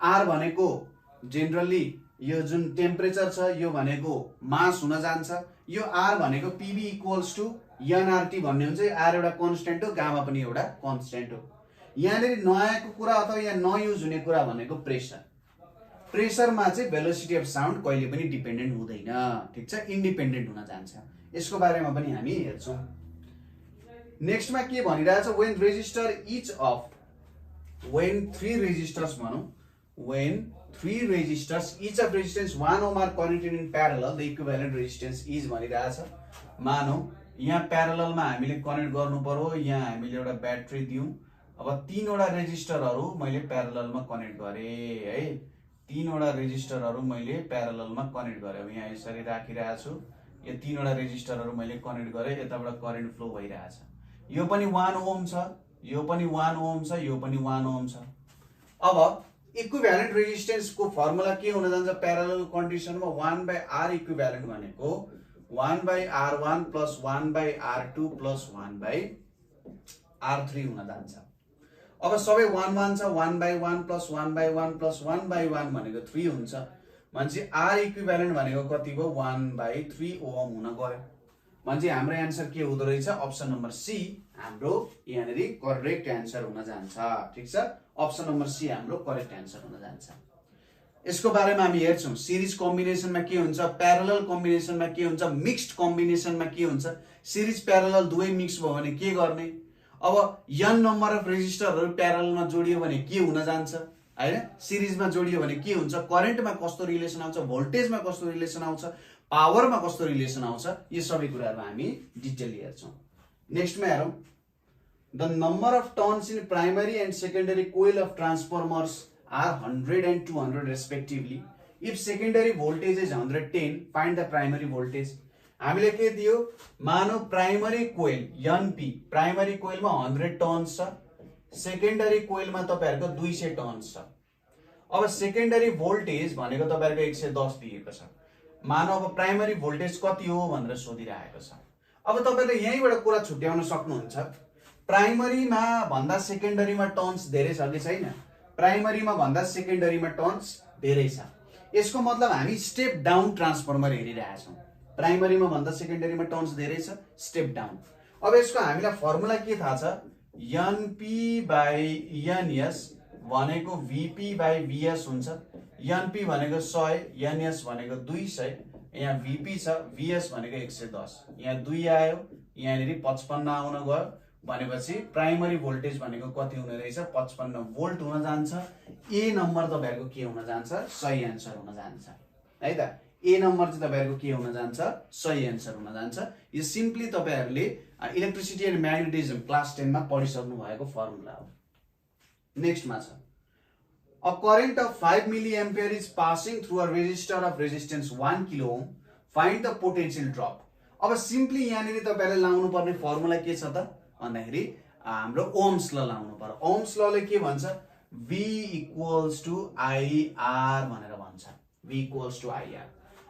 Speaker 1: आर भनेको जेनरली यो जुन टेम्परेचर छ यो भनेको मास हुन जान्छ। यो आर भनेको पीबी इक्वल्स टु एनआरटी भन्ने हुन्छ। आर एउटा कन्स्टेन्ट हो, गामा पनि एउटा कन्स्टेन्ट हो। यहाँनिर नआएको कुरा अथवा यहाँ नयुज हुने कुरा भनेको प्रेसर। प्रेसरमा चाहिँ भेलोसिटी अफ साउन्ड कहिले पनि डिपेन्डेन्ट हुँदैन। ठीक छ, इन्डिपेन्डेन्ट हुन जान्छ। यसको बारेमा पनि हामी हेर्छौं। नेक्स्टमा के भनिरहेछ, when register each of, when three resistors भनौं, when three resistors each of resistance 1 ohm are connected in parallel the equivalent resistance is भनिरहेछ। मानौ यहाँ प्यारललमा हामीले कनेक्ट गर्नु पर्यो, यहाँ हामीले एउटा ब्याट्री दियौं। अब तीनवटा रेजिस्टरहरु मैले प्यारललमा कनेक्ट गरे है, तीनवटा रेजिस्टरहरु मैले प्यारललमा कनेक्ट गरे। अब यहाँ यसरी राखिरहेको छु, यो तीनवटा रेजिस्टरहरु मैले कनेक्ट गरे, यताबाट करेन्ट फ्लो भइरहेछ। यो पनि 1 ओम छ, यो पनि 1 ओम छ, यो पनि 1 ओम छ। अब इक्विभ्यालेन्ट रेजिस्टेन्स को फर्मुला के हुन जान्छ प्यारलल कन्डिसनमा, 1/r इक्विभ्यालेन्ट भनेको 1/r1 + 1/r2 + 1/r3 हुन जान्छ। अब सबै 1 1 छ, 1/1 + 1/1 + 1/1 भनेको 3 हुन्छ। मान्छे r इक्विभ्यालेन्ट भनेको कति भयो, 1/3 ओम हुन गयो। मान्छे हाम्रो आन्सर के हुँदो रहेछ, अप्सन नम्बर सी हाम्रो यहाँनेरि करेक्ट आन्सर हुन जान्छ। ठीक छ, अप्सन नम्बर सी हाम्रो करेक्ट आन्सर हुन जान्छ। यसको बारेमा हामी हेर्छौं। सिरिज कम्बिनेसनमा के हुन्छ, प्यारलल कम्बिनेसनमा के हुन्छ, मिक्स्ड कम्बिनेसनमा के हुन्छ। सिरिज प्यारलल दुवै मिक्स भयो भने के गर्ने। अब n नम्बर अफ रेजिस्टरहरु प्यारललमा जोडियो भने के हुन जान्छ हैन, सिरिजमा जोडियो भने के हुन्छ, करेन्टमा कस्तो रिलेसन आउँछ, भोल्टेजमा कस्तो रिलेसन आउँछ, पावरमा कस्तो रिलेसन आउँछ, यो सबै कुराहरु हामी डिटेल हेर्छौं। नेक्स्टमा हेरौं। The number of turns in primary and secondary coil of transformers are 100 and 200 respectively. If secondary voltage is 110, find the primary voltage. हामीले के दियो, मानौ प्राइमरी कोइल NP, प्राइमरी कोइलमा 100 टर्न्स छ, सेकेन्डरी कोइलमा तपाईहरुको 200 टर्न्स छ। अब सेकेन्डरी भोल्टेज भनेको तपाईहरुको 110 दिएको छ। मानौ अब प्राइमरी भोल्टेज कति हो भनेर सोधिरहेको छ। अब तपाईले यहीँबाट कुरा छुट्याउन सक्नुहुन्छ, प्राइमरीमा भन्दा सेकेन्डरीमा टर्न्स धेरै छ कि छैन। प्राइमरीमा भन्दा सेकेन्डरीमा टर्न्स धेरै छ। यसको मतलब हामी स्टेप डाउन ट्रान्सफर्मर हेरिरहेका छौं। प्राइमरीमा भन्दा सेकेन्डरीमा टर्म्स धेरै छ, स्टेप डाउन। अब यसको हामीलाई फर्मुला के थाहा छ, एनपी बाई एनएस भनेको भिपी बाई भिएस हुन्छ। एनपी भनेको 100, एनएस भनेको 200, यहाँ भिपी छ, भिएस भनेको 110, यहाँ 2 आयो, यहाँनिर 55 आउन गयो भनेपछि प्राइमरी भोल्टेज भनेको कति हुने रहेछ, 55 भोल्ट हुन जान्छ। ए नम्बर तपाईहरुको के हुन जान्छ, सही आन्सर हुन जान्छ है त। ए नम्बर चाहिँ तपाईहरुको के हुन जान्छ, सही आन्सर हुन जान्छ। यो सिम्पली तपाईहरुले इलेक्ट्रिसिटी एन्ड म्याग्नेटिजम क्लास 10 मा पढिसक्नु भएको फर्मुला हो। नेक्स्टमा छ, a current of 5 milliampere is passing through a resistor of resistance 1 kilo ohm, find the potential drop। अब सिम्पली यहाँनिर तपाईहरुले लाउनु पर्ने फर्मुला के छ त भन्दाखेरि हाम्रो ओम्स ल लाउनु पर्यो। ओम्स लले के भन्छ, V equals to IR भनेर भन्छ, V equals to IR।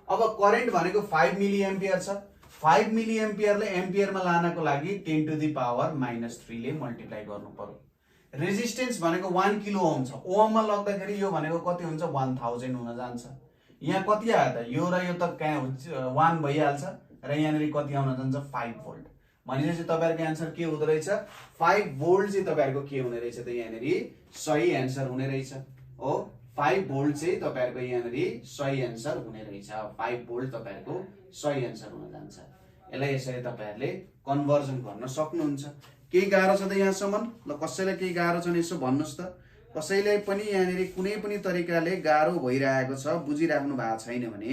Speaker 1: अब करेन्ट भनेको 5 मिली एम्पियर छ, 5 मिली एम्पियरले एम्पियरमा लानको लागि 10 to the power -3 ले मल्टिप्लाई गर्नु पर्यो। रेजिस्टेन्स भनेको 1 किलो ओम छ, ओममा लग्दाखेरि यो भनेको कति हुन्छ, 1000 हुन जान्छ। यहाँ कति आयो त, यो र यो त 1 भइहाल्छ र यहाँनिर कति आउन जान्छ, 5 भोल्ट। भनेपछि तपाईहरुको आन्सर के हुँदै रहेछ, 5 भोल्ट चाहिँ तपाईहरुको के हुने रहेछ त, यहाँनिर सही आन्सर हुने रहेछ हो। 5 भोल्ट चाहिँ तपाईहरुको यहाँनिर सही आन्सर हुने रहेछ, 5 भोल्ट तपाईहरुको सही आन्सर हुन जान्छ। यसलाई यसरी तपाईहरुले कन्भर्जन गर्न सक्नुहुन्छ। के गाह्रो छ त यहाँसम्म, ल कसैलाई के गाह्रो छ नि यसो भन्नुस् त। कसैलाई पनि यहाँनिर कुनै पनि तरिकाले गाह्रो भइरहेको छ, बुझिराख्नु भएको छैन भने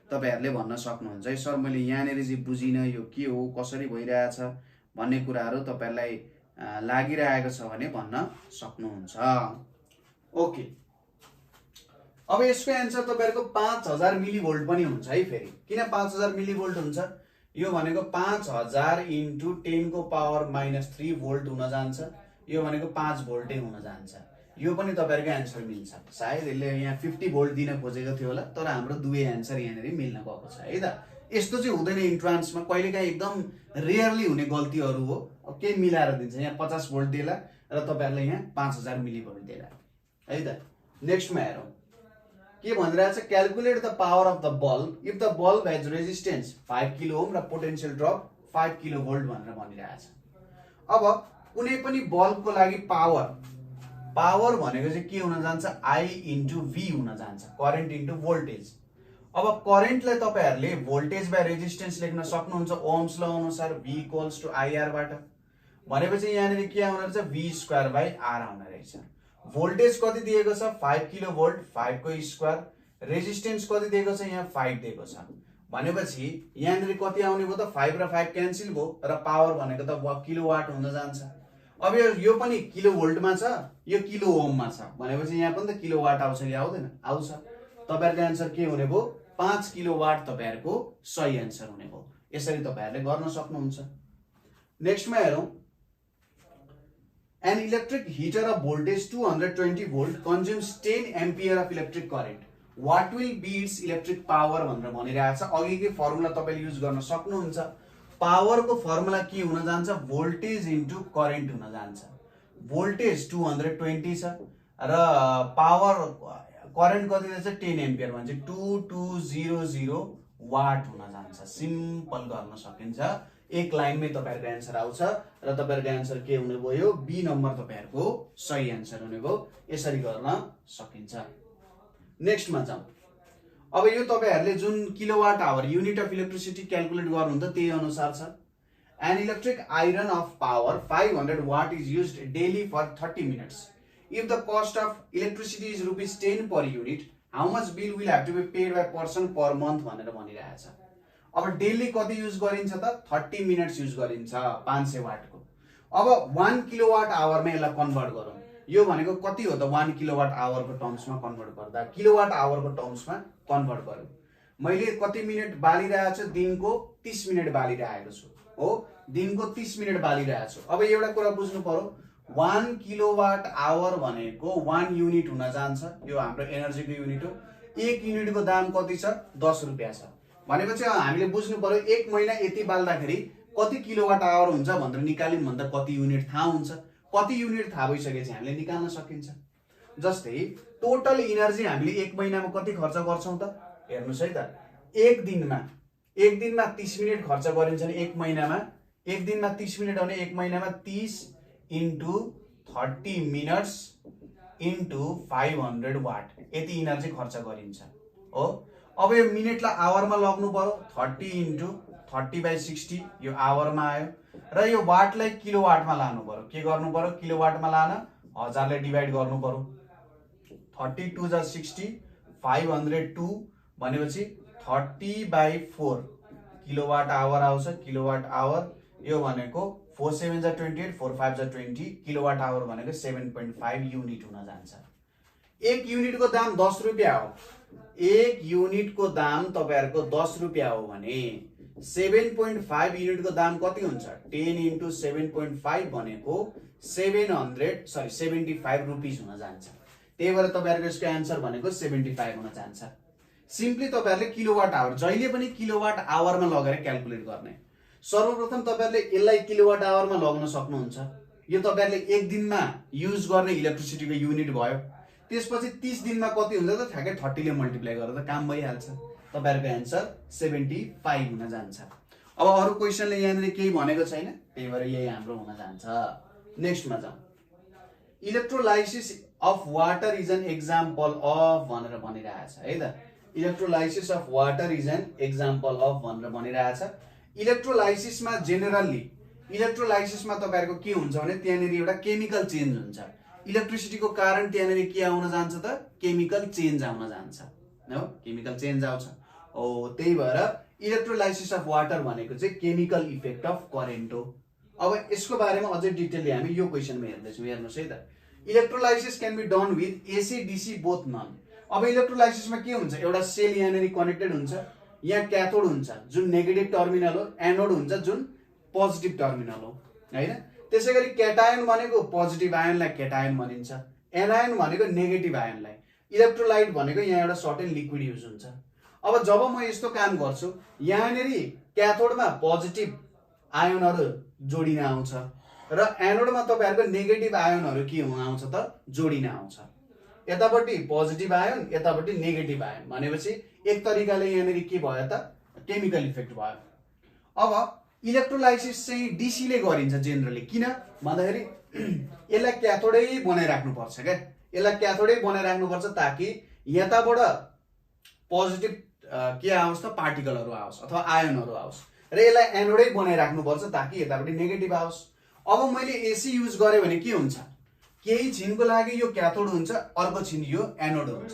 Speaker 1: तपाईहरुले भन्न सक्नुहुन्छ है, सर मैले यहाँनिर चाहिँ बुझिन, यो के हो, कसरी भइरहेछ भन्ने कुराहरु तपाईहरुलाई लागिरहेको छ भने भन्न सक्नुहुन्छ। ओके, अब यसको आन्सर तपाईहरुको 5000 मिलिभोल्ट पनि हुन्छ है। फेरि किन 5000 मिलिभोल्ट हुन्छ, यो भनेको 5000 इन्टु 10 को पावर -3 भोल्ट हुन जान्छ, यो भनेको 5 भोल्टै हुन जान्छ। यो पनि तपाईहरुको आन्सर मिल्छ। सायद यसले यहाँ 50 भोल्ट दिन खोजेको थियो होला, तर हाम्रो दुवै आन्सर यहाँनिर मिल्न गएको छ है त। यस्तो चाहिँ हुँदैन इन्ट्रान्समा, कहिलेकाहीँ एकदम रेयरली हुने गल्तीहरु हो। अब के मिलाएर दिन्छ, यहाँ 50 भोल्ट देला र तपाईहरुले यहाँ 5000 मिलिभोल्ट देला है त। नेक्स्टमा हेरौं के भनिरहेछ, calculate the power of the bulb if the bulb has resistance 5 kilo ohm र पोटेन्शियल ड्रप 5 किलो भोल्ट भनेर भनिरहेछ। अब कुनै पनि बल्बको लागि पावर भनेको चाहिँ के हुन जान्छ, I इन्टु V हुन जान्छ, करेन्ट इन्टु भोल्टेज। अब करेन्टलाई तपाईहरुले भोल्टेज बाइ रेजिस्टेन्स लेख्न सक्नुहुन्छ ओम्स ल अनुसार, V इक्वल्स टु IR बाट। भनेपछि यहाँनिर के आउने रहेछ, V² बाइ R आउने रहेछ। भोल्टेज कति दिएको छ, 5 किलो भोल्ट, 5 को स्क्वायर। रेजिस्टेन्स कति दिएको छ, यहाँ 5 दिएको छ। भनेपछि यहाँनिर कति आउने भयो त, 5 र 5 क्यान्सल भयो र पावर भनेको त किलोवाट हुन जान्छ। अब यो पनि किलो भोल्टमा छ, यो किलो ओममा छ, भनेपछि यहाँ पनि त किलोवाट आउँछ कि आउँदैन, आउँछ। तपाईहरुको आन्सर के हुने भयो, 5 किलोवाट तपाईहरुको सही आन्सर हुने भयो। यसरी तपाईहरुले गर्न सक्नुहुन्छ। नेक्स्टमा हेरौं, an electric heater of voltage 220 volt consumes 10 ampere of electric current, what will be its electric power भनेर भनिरहेको छ। अघिकै फर्मुला तपाईले युज गर्न सक्नुहुन्छ। पावरको फर्मुला के हुन जान्छ, भोल्टेज इन्टु करेन्ट हुन जान्छ। भोल्टेज 220 छ र पावर करेन्ट कति रहेछ, 10 एम्पियर भन्छ, 2200 वाट हुन जान्छ। सिम्पल गर्न सकिन्छ, एक लाइनमै तपाईहरुको आन्सर आउँछ र तपाईहरुको आन्सर के हुने भयो, बी नम्बर तपाईहरुको सही आन्सर हुने भयो। यसरी गर्न सकिन्छ। नेक्स्टमा जाउँ। अब यो तपाईहरुले जुन kilowatt hour unit of electricity calculate गर्नुहुन्छ त्यही अनुसार छ। An electric iron of power 500 watt is used daily for 30 minutes. If the cost of electricity is ₹10 per unit, how much bill will have to be paid by person per month भनेर भनिरहेछ। अब daily कति use गरिन्छ त, 30 minutes use गरिन्छ 500 वाटको। अब 1 kilowatt आवरमा यसलाई कन्भर्ट गरौँ। यो भनेको कति हो त, 1 किलोवाट आवरको टर्म्समा कन्भर्ट गर्दा किलोवाट आवरको टर्म्समा कन्भर्ट गरौँ। मैले कति मिनेट बालिरहेको छु, दिनको 30 मिनेट बालिरहेको छु हो, दिनको 30 मिनेट बालिरहेको छु। अब एउटा कुरा बुझ्नु पर्यो, 1 किलोवाट आवर भनेको 1 युनिट हुन जान्छ, यो हाम्रो एनर्जीको युनिट हो। 1 युनिटको दाम कति छ, 10 रुपैयाँ छ। भनेपछि हामीले बुझ्नु पर्यो 1 महिना यति बाल्दाखेरि कति किलोवाट आवर हुन्छ भनेर निकाल्यौं भन्दा कति युनिट थाहा हुन्छ। कति युनिट थाहा भइसकेपछि हामीले निकाल्न सकिन्छ। जस्तै टोटल एनर्जी हामीले 1 महिनामा कति खर्च गर्छौं त, हेर्नुस् है त। एक दिनमा एक दिनमा 30 मिनट खर्च गरिन्छ भने एक महिनामा एक दिनमा 30 मिनट आउने एक महिनामा 30 इन्टु 30 मिनट्स इन्टु 500 वाट यति इनर्जी खर्च गरिन्छ हो। अब यो मिनेटलाई आवरमा लग्नु पर्यो 30 इन्टु 30/60 यो आवरमा आयो र यो वाटलाई किलोवाटमा लानु पर्यो। के गर्नु पर्यो? किलोवाटमा लान 1000 ले डिभाइड गर्नु पर्यो। 32 जा 60 502 भनेपछि 30/4 किलोवाट आवर आउँछ। किलोवाट आवर यो भनेको 4 7 जा 28 4 5 जा 20 किलोवाट आवर भनेको 7.5 युनिट हुन जान्छ। एक युनिटको दाम 10 रुपैयाँ हो। एक युनिटको दाम तपाईहरुको 10 रुपैयाँ हो भने 7.5 युनिटको दाम कति हुन्छ? 10 इन्टु 7.5 भनेको 75 रुपीज हुन जान्छ। त्यही भएर तपाईहरुको यसको आन्सर भनेको 75 हुन जान्छ। सिम्पली तपाईहरुले किलोवाट आवर जहिले पनि किलोवाट आवरमा लगेर क्याल्कुलेट गर्ने। सर्वप्रथम तपाईहरुले यसलाई किलोवाट आवरमा लगाउन सक्नुहुन्छ। यो तपाईहरुले एक दिनमा युज गर्ने इलेक्ट्रिसिटीको युनिट भयो। त्यसपछि 30 दिनमा कति हुन्छ त ठ्याक्कै 30 ले मल्टिप्लाई गरेर त काम भइहाल्छ। तपाईहरुको आन्सर 75 हुन जान्छ। अब अरु क्वेशनले यहाँनिर केही भनेको छैन, त्यही भएर यही हाम्रो हुन जान्छ। नेक्स्टमा जाउँ। Electrolysis of water is an example of भनेर भनिरहेछ है त। Electrolysis of water is an example of भनेर भनिरहेछ। इलेक्ट्रोलाइसिसमा जेनरली इलेक्ट्रोलाइसिसमा तपाईहरुको के हुन्छ भने त्यहाँनिर एउटा केमिकल चेन्ज हुन्छ। इलेक्ट्रिसिटीको कारण त्यहाँनिर के आउन जान्छ त? केमिकल चेन्ज आउन जान्छ हो। केमिकल चेन्ज आउँछ हो। त्यही भएर इलेक्ट्रोलाइसिस अफ वाटर भनेको चाहिँ केमिकल इफेक्ट अफ करेन्ट हो। अब यसको बारेमा अझै डिटेलली हामी यो क्वेशनमा हेर्दैछौँ। हेर्नुस् है त। Electrolysis can be done with AC DC both none. अब इलेक्ट्रोलाइसिसमा के हुन्छ? एउटा सेल यहाँनिर कनेक्टेड हुन्छ, यहाँ क्याथोड हुन्छ जुन नेगेटिभ टर्मिनल हो, एनोड हुन्छ जुन पोजिटिभ टर्मिनल हो हैन। त्यसैगरी क्याटायन भनेको पोजिटिभ आयनलाई क्याटायन भनिन्छ, एनायन भनेको नेगेटिभ आयनलाई। इलेक्ट्रोलाइट भनेको यहाँ एउटा सर्टेन लिक्विड युज हुन्छ। अब जब म यस्तो काम गर्छु यहाँनिर क्याथोडमा पोजिटिभ आयनहरु जोडिन आउँछ र एनोडमा तपाईहरुको नेगेटिभ आयनहरु के हुन आउँछ त? जोडिन आउँछ। यतापट्टि पोजिटिभ आयन यतापट्टि नेगेटिभ आयन भनेपछि एक तरिकाले यहाँनिर के भयो त? केमिकल इफेक्ट भयो। अब इलेक्ट्रोलाइसिस चाहिँ डीसी ले गरिन्छ जेनरली। किन भन्दाखेरि यसलाई क्याथोडै बनाइराख्नु पर्छ के। यसलाई क्याथोडै बनाइराख्नु पर्छ ताकि यताबाट पोजिटिभ के आओस् त? पार्टिकलहरु आओस् अथवा आयनहरु आओस् र यसलाई एनोडै बनाइराख्नु पर्छ ताकि यतापट्टि नेगेटिभ आओस्। अब मैले एसी युज गरे भने के हुन्छ? केही छिनको लागि यो क्याथोड हुन्छ, अर्को छिन यो एनोड हुन्छ।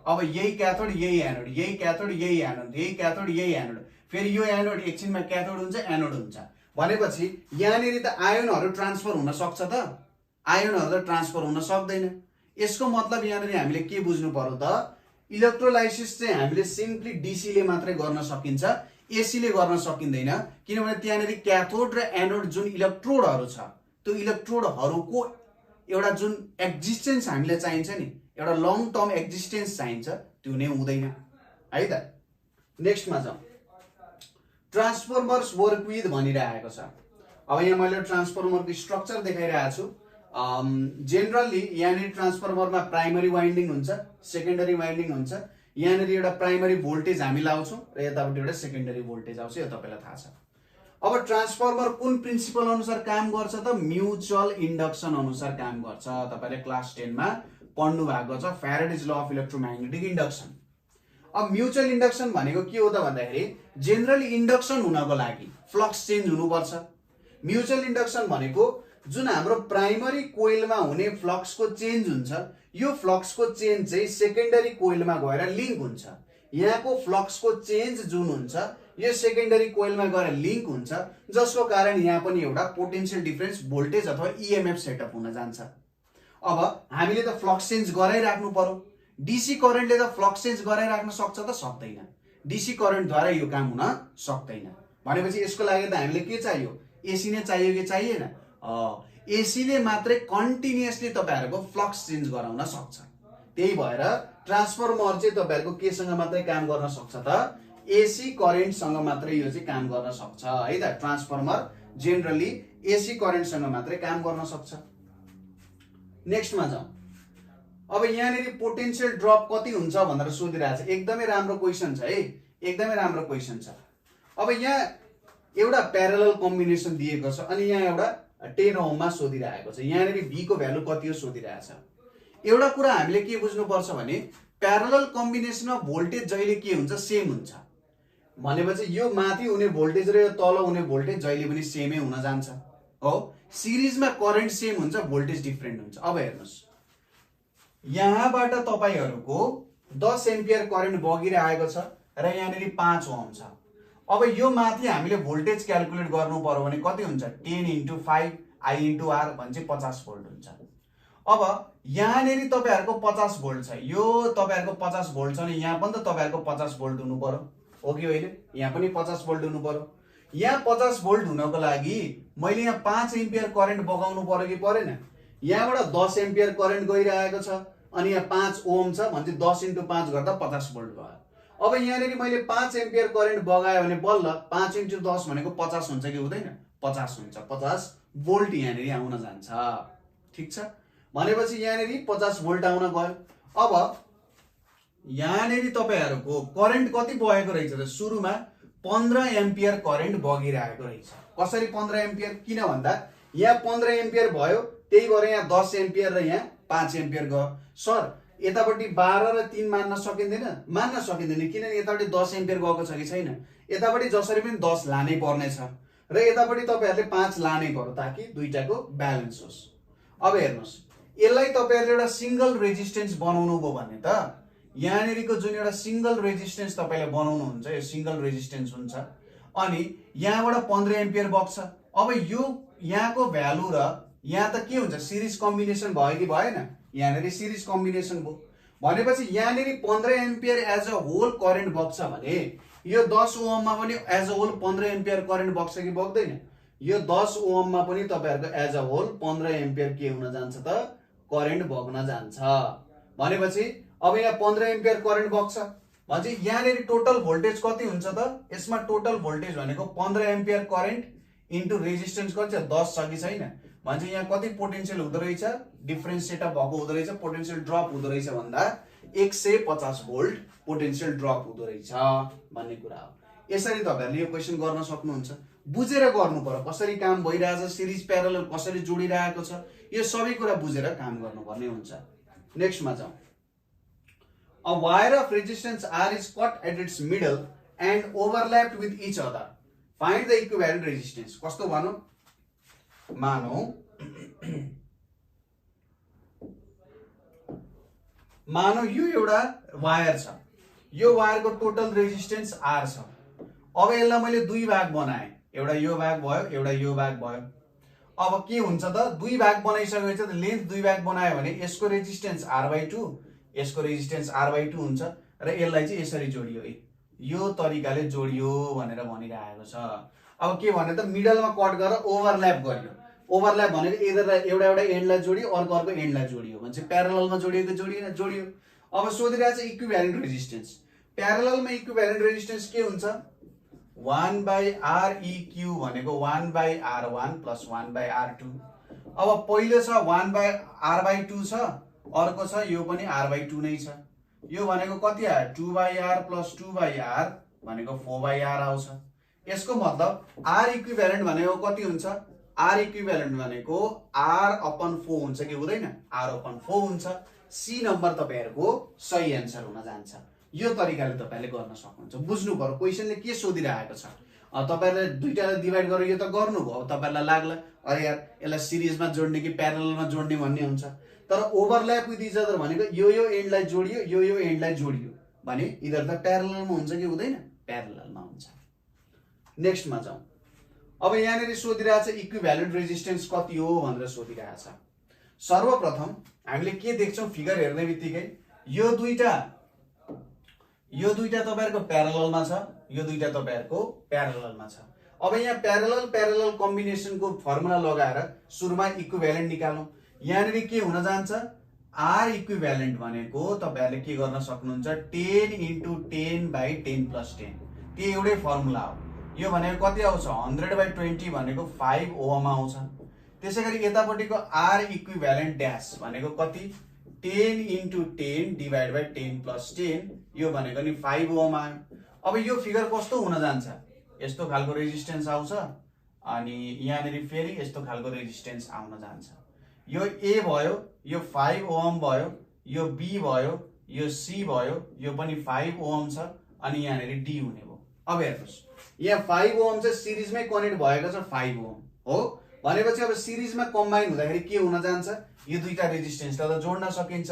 Speaker 1: अब यही क्याथोड यही एनोड, यही क्याथोड यही एनोड, यही क्याथोड यही एनोड, फेरि यो एनोड एकछिनमा क्याथोड हुन्छ एनोड हुन्छ भनेपछि यहाँनिर त आयनहरु ट्रान्सफर हुन सक्छ त? आयनहरु त ट्रान्सफर हुन सक्दैन। यसको मतलब यहाँनिर हामीले के बुझ्नु पर्यो त? इलेक्ट्रोलाइसिस चाहिँ हामीले सिम्पली डीसी ले मात्रै गर्न सकिन्छ, एसी ले गर्न सकिँदैन। किनभने त्यहाँनिर क्याथोड र एनोड जुन इलेक्ट्रोडहरु छ त्यो इलेक्ट्रोडहरुको एउटा जुन एक्जिस्टेन्स हामीलाई चाहिन्छ नि, एउटा लङ टर्म एक्जिस्टेन्स चाहिन्छ, त्यो नै हुँदैन है त। नेक्स्टमा जाउँ। ट्रान्सफर्मर्स वर्क विथ भनिरहेको छ। अब यहाँ मैले ट्रान्सफर्मरको स्ट्रक्चर देखाइरहेको छु। जेनरली यहाँनिर ट्रान्सफर्मरमा प्राइमरी वाइन्डिङ हुन्छ, सेकेन्डरी वाइन्डिङ हुन्छ। यहाँनिर एउटा प्राइमरी भोल्टेज हामी लाउँछौँ र यतापट्टि एउटा सेकेन्डरी भोल्टेज आउँछ, यो तपाईलाई थाहा छ। अब ट्रान्सफर्मर कुन प्रिन्सिपल अनुसार काम गर्छ त? म्युचुअल इन्डक्सन अनुसार काम गर्छ। तपाईले क्लास 10 मा पढ्नु भएको छ Faraday's law of electromagnetic induction. अब म्युचुअल इन्डक्सन भनेको के हो त भन्दाखेरि जेनरली इन्डक्सन हुनको लागि फ्लक्स चेन्ज हुनुपर्छ। म्युचुअल इन्डक्सन भनेको जुन हाम्रो प्राइमरी कोइलमा हुने फ्लक्सको चेन्ज हुन्छ, यो फ्लक्सको चेन्ज चाहिँ सेकेन्डरी कोइलमा गएर लिंक हुन्छ। यहाँको फ्लक्सको चेन्ज जुन हुन्छ यो सेकेन्डरी कोइलमा गएर लिंक हुन्छ, जसको कारण यहाँ पनि एउटा पोटेन्शियल डिफरेन्स भोल्टेज अथवा ईएमएफ सेटअप हुन जान्छ। अब हामीले त फ्लक्स चेन्ज गराइराख्नु पर्यो। डीसी करेन्टले त फ्लक्स चेन्ज गराइराख्न सक्छ त? सक्दैन। डीसी करेन्ट द्वारा यो काम हुन सक्दैन। भनेपछि यसको लागि त हामीले के चाहियो? एसी नै चाहियो कि चाहिएन? एसी ले मात्रै कन्टिन्युअसली तपाईहरुको फ्लक्स चेन्ज गराउन सक्छ। त्यही भएर ट्रान्सफर्मर चाहिँ तपाईहरुको केसँग मात्रै काम गर्न सक्छ त? एसी करेन्टसँग मात्रै यो चाहिँ काम गर्न सक्छ है त। ट्रान्सफर्मर जेनरली एसी करेन्टसँग मात्रै काम गर्न सक्छ। नेक्स्टमा जाउँ। अब यहाँनिर पोटेन्शियल ड्रप कति हुन्छ भनेर सोधिरहेछ। एकदमै राम्रो क्वेशन छ है, एकदमै राम्रो क्वेशन छ। अब यहाँ एउटा प्यारलल कम्बिनेसन दिएको छ अनि यहाँ एउटा 10 ओममा सोधिरहेको छ। यहाँनिर b को भ्यालु कति हो सोधिरहेछ। एउटा कुरा हामीले के बुझ्नुपर्छ भने प्यारलल कम्बिनेसनमा भोल्टेज जहिले के हुन्छ सेम हुन्छ भनेपछि यो माथि हुने भोल्टेज र यो तल हुने भोल्टेज जहिले पनि सेमै हुन जान्छ हो। सिरिजमा करेन्ट सेम हुन्छ भोल्टेज डिफरेन्ट हुन्छ। अब हेर्नुस् यहाँबाट तपाईहरुको 10 एम्पियर करेन्ट बगिरहेको छ र यहाँनिर 5 ओम छ। अब यो माथि हामीले भोल्टेज क्याल्कुलेट गर्नु पर्यो भने कति हुन्छ 10 × 5 I × R भने 50 भोल्ट हुन्छ। अब यहाँनिर तपाईहरुको 50 भोल्ट छ, यो तपाईहरुको 50 भोल्ट छ नि यहाँ पनि त तपाईहरुको 50 भोल्ट हुनु पर्यो हो कि होइन। यहाँ पनि 50 भोल्ट हुनु पर्यो। यहाँ 50 भोल्ट हुनको लागि मैले यहाँ 5 एम्पियर करेन्ट बगाउनु पर्यो कि परेन। यहाँबाट 10 एम्पियर करेन्ट गइरहेको छ अनि यहाँ 5 ओम छ भने 10 × 5 गर्दा 50 भोल्ट भयो। अब यहाँनिर मैले 5 एम्पियर करेन्ट बगायो भने बल्ल 5 × 10 भनेको 50 हुन्छ कि हुँदैन 50 हुन्छ। 50 भोल्ट यहाँनिर आउन जान्छ। ठीक छ भनेपछि यहाँनिर 50 भोल्ट आउन गयो। अब यहाँनिर तपाईहरुको करेन्ट कति बगेको रहेछ त सुरुमा 15 एम्पियर करेन्ट बगिरहेको रहेछ। कसरी 15 एम्पियर किन भन्दा यहाँ 15 एम्पियर भयो त्यही भएर यहाँ 10 एम्पियर र यहाँ 5 एम्पियर गयो। सर यतापट्टि 12 र 3 मान्न सकिँदैन, मान्न सकिँदैन किनभने यतापट्टि 10 एम्पियर गएको छ कि छैन। यतापट्टि जसरी पनि 10 लानै पर्ने छ र यतापट्टि तपाईहरुले 5 लानै पर्यो ताकि दुईटाको ब्यालेन्स होस्। अब हेर्नुस् यसलाई तपाईहरुले एउटा सिंगल रेजिस्टेन्स बनाउनु भयो भने त यहाँनिरको जुन एउटा सिंगल रेजिस्टेन्स तपाईले बनाउनु हुन्छ यो सिंगल रेजिस्टेन्स हुन्छ अनि यहाँबाट 15 एम्पियर बग्छ। अब यो यहाँको भ्यालु र यहाँ त के हुन्छ सिरिज कम्बिनेसन भयो कि भएन। यहाँनिर सिरिज कम्बिनेसन भयो भनेपछि यहाँनिर 15 ampere as a whole current बग्छ भने यो 10 ओममा पनि as a whole 15 ampere current बग्छ कि बग्दैन। यो 10 ओममा पनि तपाईहरुको एज अ होल 15 एम्पियर के हुन जान्छ त करेन्ट बग्न जान्छ। भनेपछि अब यहाँ 15 एम्पियर करेन्ट बग्छ भने यहाँनिर टोटल भोल्टेज कति हुन्छ त यसमा टोटल भोल्टेज भनेको 15 एम्पियर करेन्ट इन्टु रेजिस्टेन्स कति छ 10 छ कि छैन भने यहाँ कति पोटेन्शियल हुँदो रहेछ डिफरेन्सिएट भएको हुँदो रहेछ पोटेन्शियल ड्रप हुँदो रहेछ भन्दा 150 भोल्ट पोटेन्शियल ड्रप हुँदो रहेछ भन्ने कुरा हो। यसरी तपाईहरुले यो क्वेशन गर्न सक्नुहुन्छ। बुझेर गर्नु पर्यो कसरी काम भइरहेछ सिरिज प्यारलल कसरी जोडिरहेको छ यो सबै कुरा बुझेर काम गर्नुपर्ने हुन्छ। नेक्स्टमा जाउँ। A wire of resistance R is cut at its middle and overlapped with each other. Find the equivalent resistance. कस्तो भनौं मानौ यो एउटा वायर छ यो वायरको टोटल रेजिस्टेन्स R छ। अब यसलाई मैले दुई भाग बनाए एउटा यो भाग भयो एउटा यो भाग भयो। अब के हुन्छ त दुई भाग बनाइसकेपछि त लेन्थ दुई भाग बनायो भने यसको रेजिस्टेन्स R/2 यसको रेजिस्टेन्स R/2 हुन्छ र यसलाई चाहिँ यसरी जोडियो यो तरिकाले जोडियो भनेर भनिरहेको छ। अब के भने त मिडलमा कट गरेर ओभरल्याप गरियो। ओभरल्याप भनेको एदर एउटा एन्डलाई जोडियो अर्को एन्डलाई जोडियो भन्छ। प्यारललमा जोडिएको जोडिएन जोडियो। अब सोधिरहेको छ इक्विभ्यालेन्ट रेजिस्टेन्स। प्यारललमा इक्विभ्यालेन्ट रेजिस्टेन्स के हुन्छ 1/Req भनेको 1/R1 + 1/R2। अब पहिलो छ 1/R/2 छ अर्को छ यो पनि R/2 नै छ। यो भनेको कति आयो 2/R + 2/R भनेको 4/R आउँछ। यसको मतलब R इक्विभ्यालेन्ट भनेको कति हुन्छ R इक्विभ्यालेन्ट भनेको R/4 हुन्छ कि हुँदैन R/4 हुन्छ। सी नम्बर तपाईहरुको सही आन्सर हुन जान्छ। यो तरिकाले तपाईले गर्न सक्नुहुन्छ। बुझ्नु पर्यो क्वेशनले के सोधिरहेको छ। तपाईहरुले दुईटालाई डिभाइड गरेर यो त गर्नुभयो तपाईहरुलाई लाग्ला अरे यार यसलाई सिरिजमा जोड्ने कि प्यारललमा जोड्ने भन्ने हुन्छ। तर ओभरल्याप विथ इच अदर भनेको यो एन्डलाई जोडियो यो एन्डलाई जोडियो भने इदर त प्यारललमा हुन्छ कि हुँदैन प्यारललमा हुन्छ। नेक्स्टमा जाउँ। अब यहाँनिर सोधिरहेको छ इक्विभ्यालेन्ट रेजिस्टेन्स कति हो भनेर सोधिरहेको छ। सर्वप्रथम हामीले के देख्छौं फिगर हेर्ने बित्तिकै यो दुईटा तपाईहरुको प्यारललमा छ यो दुईटा तपाईहरुको प्यारललमा छ। अब यहाँ प्यारलल कम्बिनेसनको फर्मुला लगाएर सुरुमा इक्विभ्यालेन्ट निकालौं। यहाँनिर के हुन जान्छ R इक्विभ्यालेन्ट भनेको तपाईहरुले के गर्न सक्नुहुन्छ 10 × 10/10 + 10 त्यो एउटै फर्मुला हो। यो भनेको कति आउँछ 100/20 भनेको 5 ओम आउँछ। त्यसैगरी यतापट्टिको R इक्विभ्यालेन्ट ड्याश भनेको कति 10 × 10 / 10 + 10 यो भनेको नि 5 ओम आयो। अब यो फिगर कस्तो हुन जान्छ यस्तो खालको रेजिस्टेन्स आउँछ अनि यहाँनेरि फेरि यस्तो खालको रेजिस्टेन्स आउन जान्छ। यो ए भयो, यो 5 ओम भयो, यो बी भयो, यो सी भयो, यो पनि 5 ओम छ अनि यहाँनेरि डी हुने भयो। अब हेर्नुस् यहाँ 5 ओम चाहिँ सिरिजमै कनेक्ट भएको छ 5 ओम हो भनेपछि अब सिरिजमा कम्बाइन हुँदाखेरि के हुन जान्छ, यो दुईटा रेजिस्टेन्सलाई त जोड्न सकिन्छ।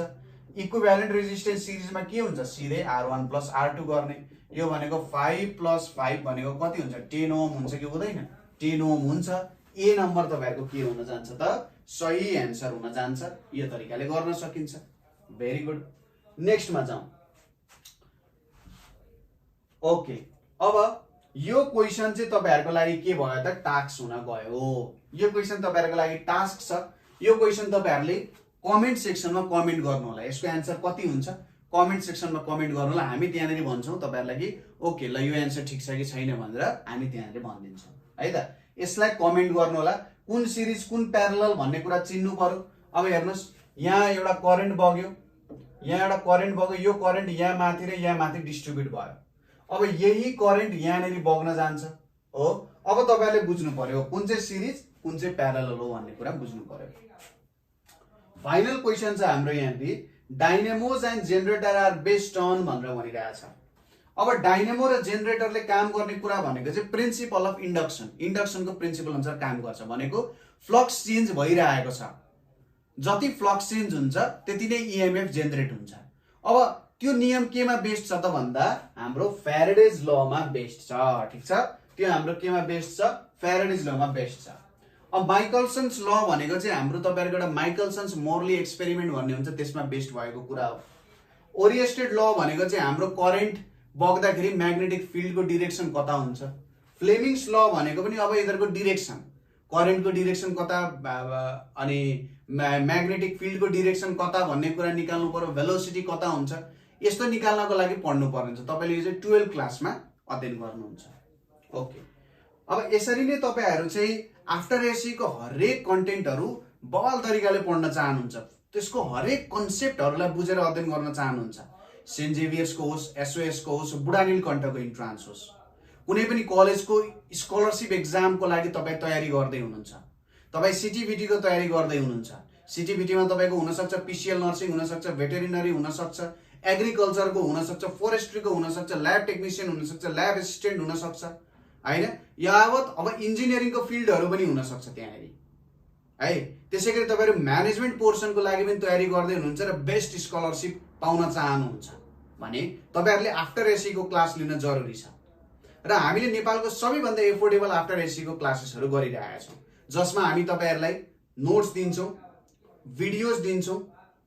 Speaker 1: इक्विभ्यालेन्ट रेजिस्टेन्स सिरिजमा के हुन्छ, सिधै R1 + R2 गर्ने। यो भनेको 5 + 5 भनेको कति हुन्छ, 10 ओम हुन्छ कि हुँदैन, 10 ओम हुन्छ। ए नम्बर तपाईहरुको के हुन जान्छ त, सही एन्सर हुन जान्छ। यो तरिकाले गर्न सकिन्छ। Very good. नेक्स्टमा जाउँ। ओके, अब यो क्वेशन चाहिँ तपाईहरुको लागि के भयो त, टास्क हुन गयो। यो क्वेशन तपाईहरुको लागि टास्क छ। यो क्वेशन तपाईहरुले कमेन्ट सेक्सनमा कमेन्ट गर्नु होला। यसको एन्सर कति हुन्छ कमेन्ट सेक्सनमा कमेन्ट गर्नु होला। हामी त्यहाँनेरि भन्छौँ तपाईहरुलाई कि ओके ल यो एन्सर ठिक छ कि छैन भनेर हामी त्यहाँनेरि भनिदिन्छौँ है त। यसलाई कमेन्ट गर्नु होला। कुन सिरिज कुन प्यारलल भन्ने कुरा चिन्नु पर्यो। अब हेर्नुस् यहाँ एउटा करेन्ट बग्यो, यहाँ एउटा करेन्ट बग्यो, यो करेन्ट यहाँ माथि र यहाँ माथि डिस्ट्रिब्युट भयो। अब यही करेन्ट यहाँनेरि बग्न जान्छ हो। अब तपाईहरुले बुझ्नु पर्यो कुन चाहिँ सिरिज कुन चाहिँ प्यारलल हो भन्ने कुरा बुझ्नु पर्यो। फाइनल क्वेशन चाहिँ हाम्रो यहाँनेरि dynamos and generator are based on भनेर भनिरहेछ। अब डाइनामो र जेनरेटरले काम गर्ने कुरा भनेको चाहिँ प्रिन्सिपल अफ इन्डक्सन, इन्डक्सनको प्रिन्सिपल अनुसार काम गर्छ। भनेको फ्लक्स चेन्ज भइरहेको छ, जति फ्लक्स चेन्ज हुन्छ त्यति नै ईएमएफ जेनरेट हुन्छ। अब त्यो नियम केमा बेस्ड छ त भन्दा हाम्रो फ्याराडेज लमा बेस्ड छ। ठीक छ, त्यो हाम्रो केमा बेस्ड छ, फ्याराडेज लमा बेस्ड छ। अब माइकल्सन्स ल भनेको चाहिँ हाम्रो तपाईहरुको एउटा माइकल्सन्स मोर्ली एक्सपेरिमेन्ट भन्ने हुन्छ, त्यसमा बेस्ड भएको कुरा हो। ओरिएस्टेड ल भनेको चाहिँ हाम्रो करेन्ट बग्दाखेरि म्याग्नेटिक फिल्डको डिरेक्सन कता हुन्छ। फ्लेमिङ्स ल भनेको पनि अब यिनीहरुको डिरेक्सन, करेन्टको डिरेक्सन कता अनि म्याग्नेटिक फिल्डको डिरेक्सन कता भन्ने कुरा निकाल्नु पर्यो। भेलोसिटी कता हुन्छ यस्तो निकाल्नको लागि पढ्नु पर्ने हुन्छ। तपाईले यो चाहिँ 12 क्लासमा अध्ययन गर्नुहुन्छ। ओके, अब यसरी नै तपाईहरु चाहिँ आफ्टर एसी को हरेक कन्टेन्टहरु बल तरिकाले पढ्न चाहनुहुन्छ, त्यसको हरेक कन्सेप्टहरुलाई बुझेर अध्ययन गर्न चाहनुहुन्छ। सेन्ट जेभियर्सको होस्, एसओएसको होस्, बुढानीलकण्ठको इन्ट्रान्स होस्, कुनै पनि कलेजको स्कलरशिप एक्जामको लागि तपाई तयारी गर्दै हुनुहुन्छ, तपाई सिटीबीटी को तयारी गर्दै हुनुहुन्छ। सिटीबीटी मा तपाईको हुन सक्छ पीसीएल नर्सिङ, हुन सक्छ भेटेरिनरी, हुन सक्छ एग्रिकल्चर को, हुन सक्छ फोरेस्ट्री को, हुन सक्छ ल्याब टेक्निशियन, हुन सक्छ ल्याब असिस्टेन्ट हुन सक्छ हैन। यावत अब इन्जिनियरिङ को फिल्डहरु पनि हुन सक्छ त्यहाँनेरि है। त्यसैगरी तपाईहरु म्यानेजमेन्ट पोर्सन को लागि पनि तयारी गर्दै हुनुहुन्छ र बेस्ट स्कलरशिप पाउन चाहनुहुन्छ भने तपाईहरुले आफ्टर एसी को क्लास लिन जरुरी छ। र हामीले नेपालको सबैभन्दा एफोर्डेबल आफ्टर एसी को क्लासेसहरु गरिरहेका छौं, जसमा हामी तपाईहरुलाई नोट्स दिन्छौं, भिडियोज दिन्छौं,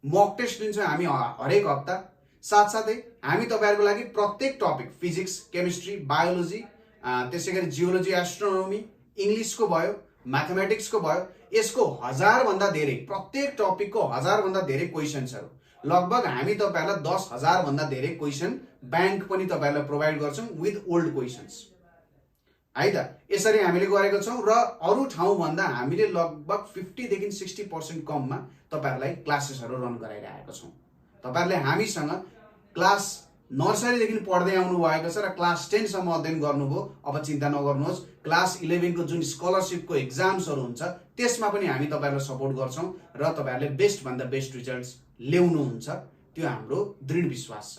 Speaker 1: मक टेस्ट दिन्छौं हामी हरेक हप्ता। साथसाथै हामी तपाईहरुको लागि प्रत्येक टपिक फिजिक्स, केमिस्ट्री, बायोलोजी, त्यसैगरी जियोलोजी, एस्ट्रोनोमी, इंग्लिश को भयो, मैथमेटिक्स को भयो, यसको 1000 भन्दा धेरै, प्रत्येक टपिक को 1000 भन्दा धेरै क्वेशन्सहरु, लगभग हामी तपाईहरुलाई 10,000 भन्दा धेरै क्वेशन बैंक पनि तपाईहरुलाई प्रोवाइड गर्छौं विथ ओल्ड क्वेशन्स है त। यसरी हामीले गरेको छौं र अरु ठाउँ भन्दा हामीले लगभग 50 देखि 60% कममा तपाईहरुलाई क्लासेसहरु रन गराइरहेका छौं। तपाईहरुले हामीसँग क्लास नर्सरी देखि पढ्दै आउनु भएको छ र क्लास 10 सम्म अध्ययन गर्नुभयो। अब चिन्ता नगर्नुहोस्, क्लास 11 को जुन स्कलरशिप को एक्जाम्सहरु हुन्छ त्यसमा पनि हामी तपाईहरुलाई सपोर्ट गर्छौं र तपाईहरुले बेस्ट भन्दा बेस्ट रिजल्ट्स ल्याउनुहुन्छ, त्यो हाम्रो दृढ विश्वास छ।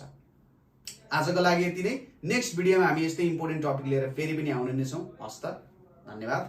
Speaker 1: आजको लागि यति नै। नेक्स्ट भिडियोमा हामी यस्तै इम्पोर्टेन्ट टपिक लिएर फेरि पनि आउने नै छौं। हस्त, धन्यवाद।